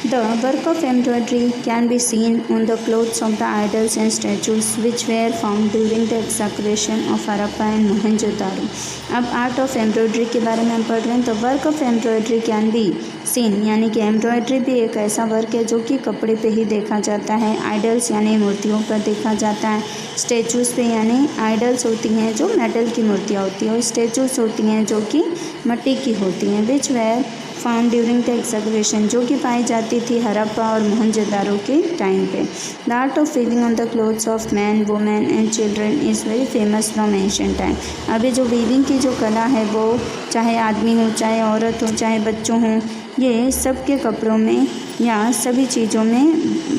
The work of embroidery can be seen on the clothes of the idols and statues which were found during the excavation of Harappa and Mohenjo-daro. अब art of embroidery के बारे में हम पढ़ रहे हैं। The work of embroidery can be seen, यानी कि एम्ब्रॉयडरी भी एक ऐसा वर्क है जो कि कपड़े पे ही देखा जाता है। आइडल्स यानी मूर्तियों पर देखा जाता है। स्टेचूज़ पे यानी आइडल्स होती हैं जो मेटल की मूर्तियाँ होती हैं, और स्टेचूज़ होती हैं जो कि मिट्टी की होती हैं। Which were found during the excavation, जो कि पाई जाती थी हड़प्पा और मोहनजोदारो के टाइम पे। The art of weaving on the clothes of man, women and children is very famous from ancient time. अभी जो वीविंग की जो कला है वो चाहे आदमी हो, चाहे औरत हो, चाहे बच्चों हों, ये सबके कपड़ों में या सभी चीज़ों में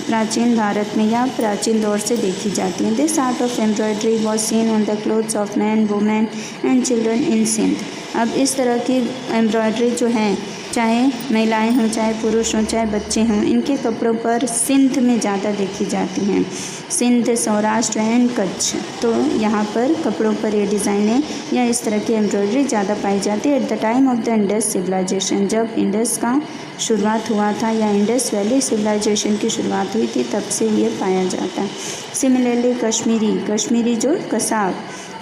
प्राचीन भारत में या प्राचीन दौर से देखी जाती हैं। This art of embroidery was seen on the clothes of man, women and children in Sindh. अब इस तरह की एम्ब्रॉयडरी जो है, चाहे महिलाएं हों, चाहे पुरुष हों, चाहे बच्चे हों, इनके कपड़ों पर सिंध में ज़्यादा देखी जाती हैं। सिंध, सौराष्ट्र एंड कच्छ, तो यहाँ पर कपड़ों पर ये डिज़ाइनें या इस तरह की एम्ब्रॉयडरी ज़्यादा पाई जाती है। At the time of the Indus civilisation, जब इंडस का शुरुआत हुआ था या इंडस वैली सिविलाइजेशन की शुरुआत हुई थी, तब से ये पाया जाता है। सिमिलरली कश्मीरी जो Kasab,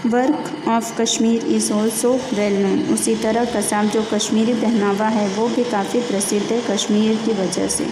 work of Kashmir is also well known. उसी तरह कसाब जो कश्मीरी पहनावा है वो भी काफ़ी प्रसिद्ध है कश्मीर की वजह से।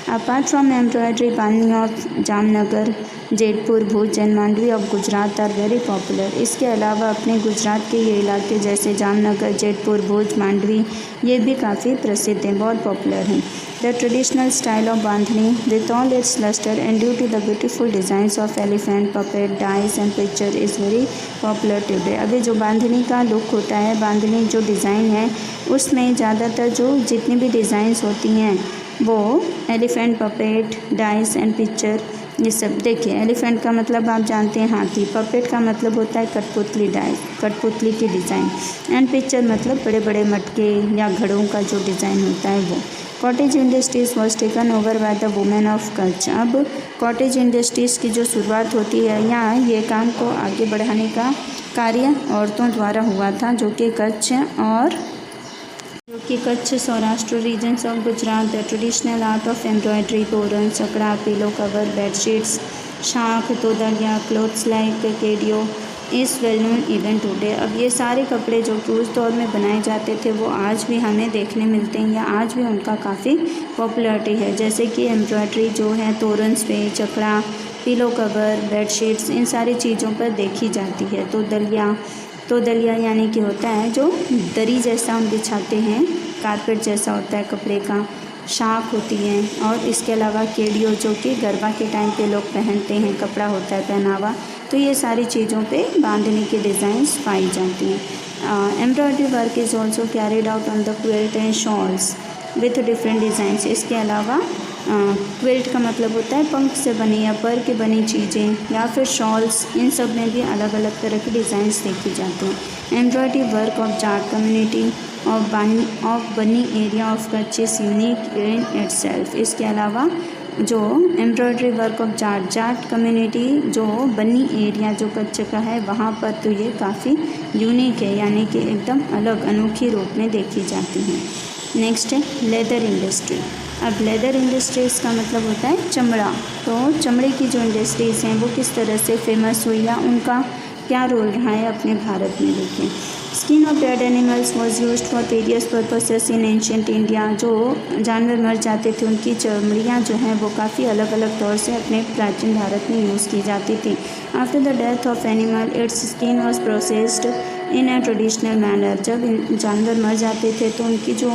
Apart from embroidery, bandhani of Jamnagar, Jetpur, Bhuj and Mandvi of Gujarat are very popular. इसके अलावा अपने गुजरात के ये इलाके जैसे जामनगर, जेतपुर, भुज, मांडवी, ये भी काफ़ी प्रसिद्ध हैं, बहुत पॉपुलर हैं। The traditional style of bandhani with all its luster and due to the beautiful designs of elephant, puppet, dice and picture is very popular today। अभी जो बांधनी का लुक होता है, बांधनी जो डिज़ाइन है, उसमें ज़्यादातर जो जितनी भी डिज़ाइंस होती हैं वो elephant, puppet, dice and picture, ये सब। देखिए, एलिफेंट का मतलब आप जानते हैं हाथी, पपेट का मतलब होता है कठपुतली, डाइस कठपुतली की डिज़ाइन, एंड पिक्चर मतलब बड़े बड़े मटके या घड़ों का जो डिज़ाइन होता है वो। Cottage industries was taken over by the women of Kutch. अब कॉटेज इंडस्ट्रीज़ की जो शुरुआत होती है, यहाँ ये काम को आगे बढ़ाने का कार्य औरतों द्वारा हुआ था, जो कि Kutch Saurashtra regions of Gujarat. The traditional art of embroidery, toran, chakda, pillow cover, bedsheets, shakh, todaliya, clothes like kediyu is well known even today. अब ये सारे कपड़े जो कि उस दौर में बनाए जाते थे वो आज भी हमें देखने मिलते हैं या आज भी उनका काफ़ी पॉपुलैरिटी है। जैसे कि एम्ब्रॉयडरी जो है तोरन्स पे, चकड़ा, पिलो कवर, बेडशीट्स, इन सारी चीज़ों पर देखी जाती है। तो दलिया यानी कि होता है जो दरी जैसा हम बिछाते हैं, कारपेट जैसा होता है कपड़े का। शाख होती है, और इसके अलावा केडियो जो कि गरबा के टाइम पे लोग पहनते हैं, कपड़ा होता है पहनावा। तो ये सारी चीज़ों पे बांधने की डिज़ाइंस पाई जाती हैं। Embroidery work is also carried out on the quilt and shawls with different designs. इसके अलावा क्विल्ट का मतलब होता है पंख से बनी या पर के बनी चीज़ें, या फिर शॉल्स, इन सब में भी अलग अलग तरह की डिज़ाइंस देखी जाती हैं। Embroidery work of Jat community of Banni area of Kutch is unique in itself. इसके अलावा जो embroidery work of Jat community जो बनी एरिया जो कच्छ का है, वहाँ पर तो ये काफ़ी यूनिक है, यानी कि एकदम अलग अनोखी रूप में देखी जाती हैं। नेक्स्ट है लेदर इंडस्ट्री। अब लेदर इंडस्ट्रीज़ का मतलब होता है चमड़ा। तो चमड़े की जो इंडस्ट्रीज़ हैं वो किस तरह से फेमस हुई या उनका क्या रोल रहा है अपने भारत में। देखिए, skin of dead animals was use for various purposes in ancient India. जो जानवर मर जाते थे उनकी चमड़ियाँ जो हैं वो काफ़ी अलग अलग तौर से अपने प्राचीन भारत में यूज़ की जाती थी। After the death of animal it's skin was processed in a traditional manner. जब जानवर मर जाते थे तो उनकी जो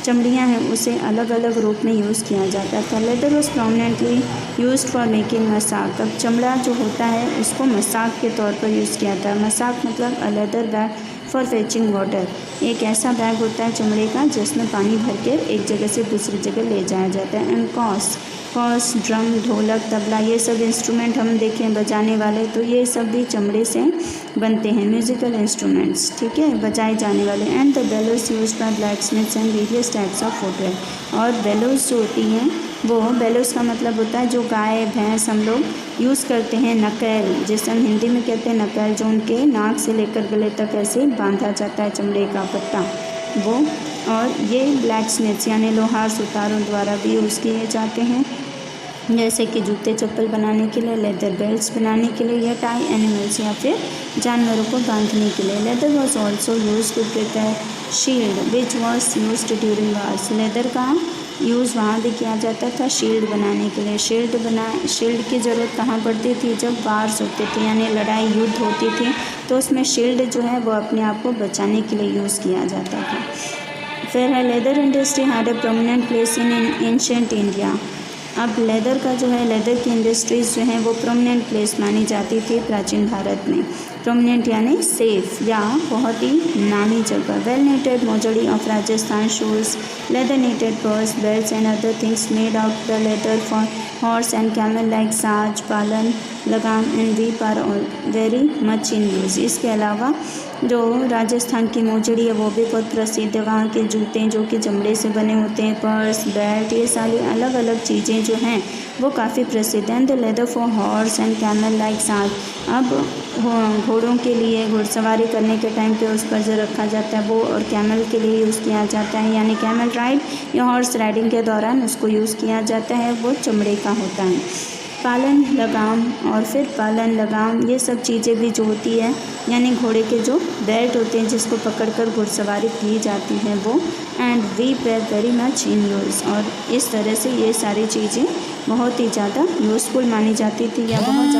चमड़ियाँ हैं उसे अलग अलग रूप में यूज़ किया जाता था। Leather was prominently use for making mashak. अब चमड़ा जो होता है उसको मसाक के तौर पर यूज़ किया था। मसाक मतलब a leather bag for fetching water. एक ऐसा बैग होता है चमड़े का जिसमें पानी भर के एक जगह से दूसरी जगह ले जाया जाता है। एंड कॉस, ड्रम, ढोलक, तबला, ये सब इंस्ट्रूमेंट हम देखें बजाने वाले, तो ये सब भी चमड़े से बनते हैं, म्यूज़िकल इंस्ट्रूमेंट्स, ठीक है, बजाए जाने वाले। And the bellows use by blacksmiths and various types of footwear. और बेलोस जो होती हैं वो, बेलोस का मतलब होता है जो गाय भैंस हम लोग यूज़ करते हैं, नकेल जिसे हम हिंदी में कहते हैं नकेल, जो उनके नाक से लेकर गले तक ऐसे बांधा जाता है चमड़े का पट्टा वो। और ये ब्लैक स्मिथ्स यानी लोहार सुतारों द्वारा भी यूज़ किए जाते हैं, जैसे कि जूते चप्पल बनाने के लिए, लेदर बेल्ट्स बनाने के लिए, या टाई एनिमल्स या फिर जानवरों को बांधने के लिए। Leather was also use to prepare shield which was use during wars. Leather का यूज़ वहाँ भी किया जाता था शील्ड बनाने के लिए। शील्ड की ज़रूरत कहाँ पड़ती थी? जब वार्स होते थे यानी लड़ाई युद्ध होती थी, तो उसमें शील्ड जो है वो अपने आप को बचाने के लिए यूज़ किया जाता था। फिर है leather industry had a prominent place in ancient India. अब लेदर का जो है, लेदर की इंडस्ट्रीज़ जो हैं वो प्रोमिनेंट प्लेस मानी जाती थी प्राचीन भारत में। प्रोमिनेंट यानी सेफ या बहुत ही नामी जगह। Well knitted mojari of Rajasthan shoes, leather knitted purse, belts and other things made out the leather for horse and camel like saaj, palan, lagam and whip are all very much in use. इसके अलावा जो राजस्थान की मोजड़ी है वो भी बहुत प्रसिद्ध है। वहाँ के जूते जो कि चमड़े से बने होते हैं, पर्स, बेल्ट, ये सारी अलग अलग चीज़ें जो हैं वो काफ़ी प्रसिद्ध हैं। The leather for horse and camel like साज। अब घोड़ों के लिए घुड़सवारी करने के टाइम पे उस पर जो रखा जाता है वो, और कैमल के लिए यूज़ किया जाता है यानी कैमल राइड या हॉर्स राइडिंग के दौरान उसको यूज़ किया जाता है, वो चमड़े का होता है। पालन, लगाम और फिर पालन, लगाम, ये सब चीज़ें भी जो होती है यानी घोड़े के जो बेल्ट होते हैं जिसको पकड़कर घुड़सवारी की जाती है वो, and we were very much in use. और इस तरह से ये सारी चीज़ें बहुत ही ज़्यादा यूज़फुल मानी जाती थी या बहुत